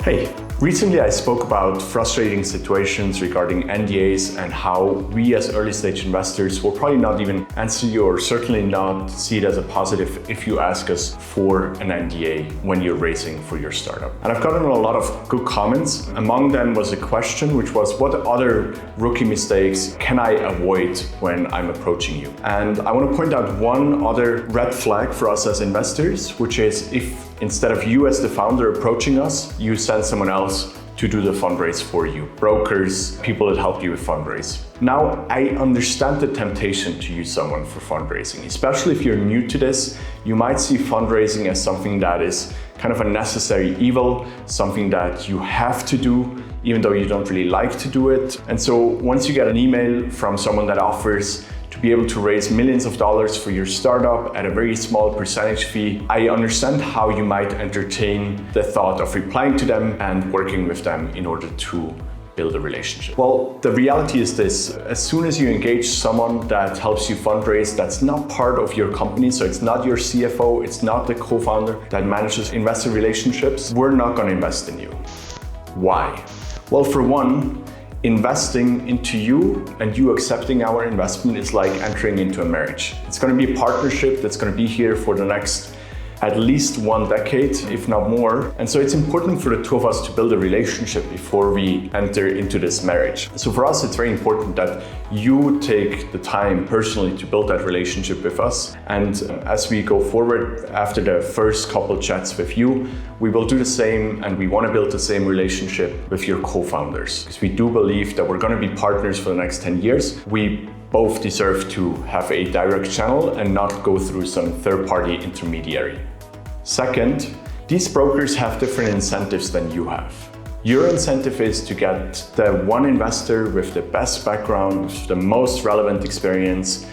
Hey, recently I spoke about frustrating situations regarding NDAs and how we as early stage investors will probably not even answer you or certainly not see it as a positive if you ask us for an NDA when you're raising for your startup. And I've gotten a lot of good comments. Among them was a question which was, what other rookie mistakes can I avoid when I'm approaching you? And I want to point out one other red flag for us as investors, which is if instead of you as the founder approaching us, you send someone else to do the fundraise for you. Brokers, people that help you with fundraise. Now, I understand the temptation to use someone for fundraising, especially if you're new to this. You might see fundraising as something that is kind of a necessary evil, something that you have to do, even though you don't really like to do it. And so once you get an email from someone that offers to be able to raise millions of dollars for your startup at a very small percentage fee, I understand how you might entertain the thought of replying to them and working with them in order to build a relationship. Well, the reality is this: as soon as you engage someone that helps you fundraise, that's not part of your company, so it's not your CFO, it's not the co-founder that manages investor relationships, we're not going to invest in you. Why? Well, for one, investing into you and you accepting our investment is like entering into a marriage. It's going to be a partnership that's going to be here for the next at least 1 decade, if not more. And so it's important for the two of us to build a relationship before we enter into this marriage. So for us, it's very important that you take the time personally to build that relationship with us. And as we go forward after the first couple chats with you, we will do the same, and we want to build the same relationship with your co-founders, because we do believe that we're going to be partners for the next 10 years. We both deserve to have a direct channel and not go through some third-party intermediary. Second, these brokers have different incentives than you have. Your incentive is to get the one investor with the best background, with the most relevant experience,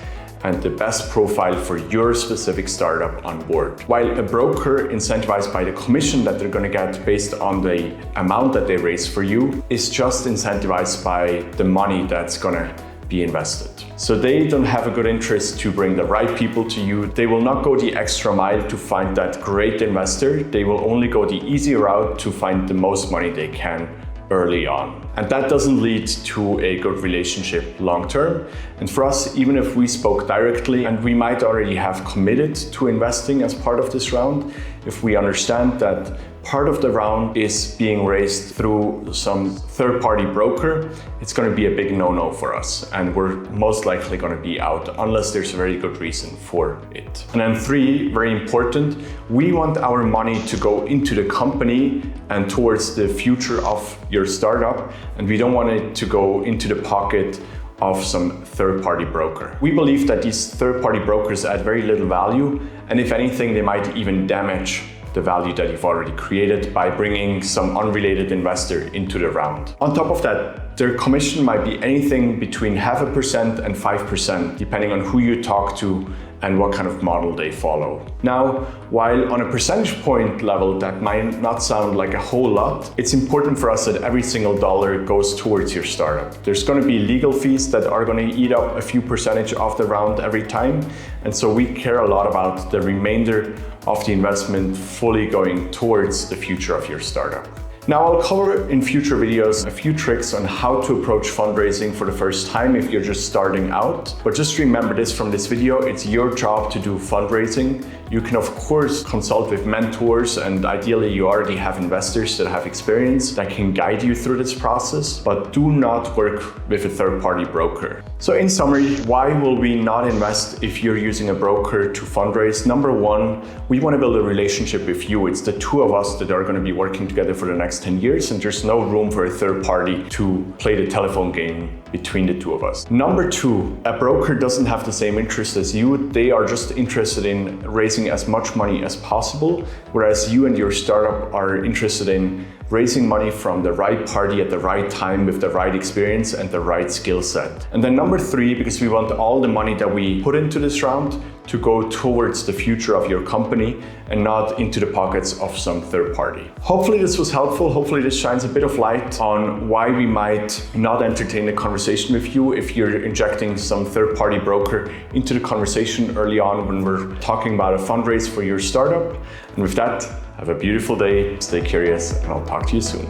and the best profile for your specific startup on board. While a broker incentivized by the commission that they're going to get based on the amount that they raise for you is just incentivized by the money that's going to be invested. So they don't have a good interest to bring the right people to you. They will not go the extra mile to find that great investor. They will only go the easy route to find the most money they can early on. And that doesn't lead to a good relationship long term. And for us, even if we spoke directly and we might already have committed to investing as part of this round, if we understand that part of the round is being raised through some third-party broker, it's going to be a big no-no for us, and we're most likely going to be out unless there's a very good reason for it. And then 3, very important, we want our money to go into the company and towards the future of your startup, and we don't want it to go into the pocket of some third-party broker. We believe that these third-party brokers add very little value, and if anything, they might even damage the value that you've already created by bringing some unrelated investor into the round. On top of that, their commission might be anything between 0.5% and 5%, depending on who you talk to and what kind of model they follow. Now, while on a percentage point level that might not sound like a whole lot, it's important for us that every single dollar goes towards your startup. There's going to be legal fees that are going to eat up a few percentage of the round every time, and so we care a lot about the remainder of the investment fully going towards the future of your startup. Now, I'll cover in future videos a few tricks on how to approach fundraising for the first time if you're just starting out. But just remember this from this video, it's your job to do fundraising. You can of course consult with mentors, and ideally you already have investors that have experience that can guide you through this process, but do not work with a third-party broker. So in summary, why will we not invest if you're using a broker to fundraise? Number 1, we want to build a relationship with you. It's the two of us that are going to be working together for the next 10 years, and there's no room for a third party to play the telephone game between the two of us. Number 2, a broker doesn't have the same interest as you. They are just interested in raising as much money as possible, whereas you and your startup are interested in raising money from the right party at the right time with the right experience and the right skill set. And then number 3, because we want all the money that we put into this round to go towards the future of your company and not into the pockets of some third party. Hopefully this was helpful. Hopefully this shines a bit of light on why we might not entertain a conversation with you if you're injecting some third party broker into the conversation early on when we're talking about a fundraise for your startup. And with that, have a beautiful day, stay curious, and I'll talk to you soon.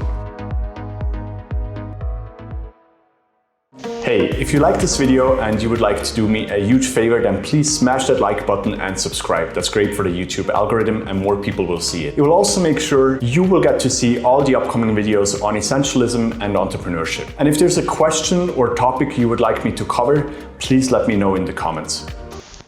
Hey, if you like this video and you would like to do me a huge favor, then please smash that like button and subscribe. That's great for the YouTube algorithm and more people will see it. It will also make sure you will get to see all the upcoming videos on essentialism and entrepreneurship. And if there's a question or topic you would like me to cover, please let me know in the comments.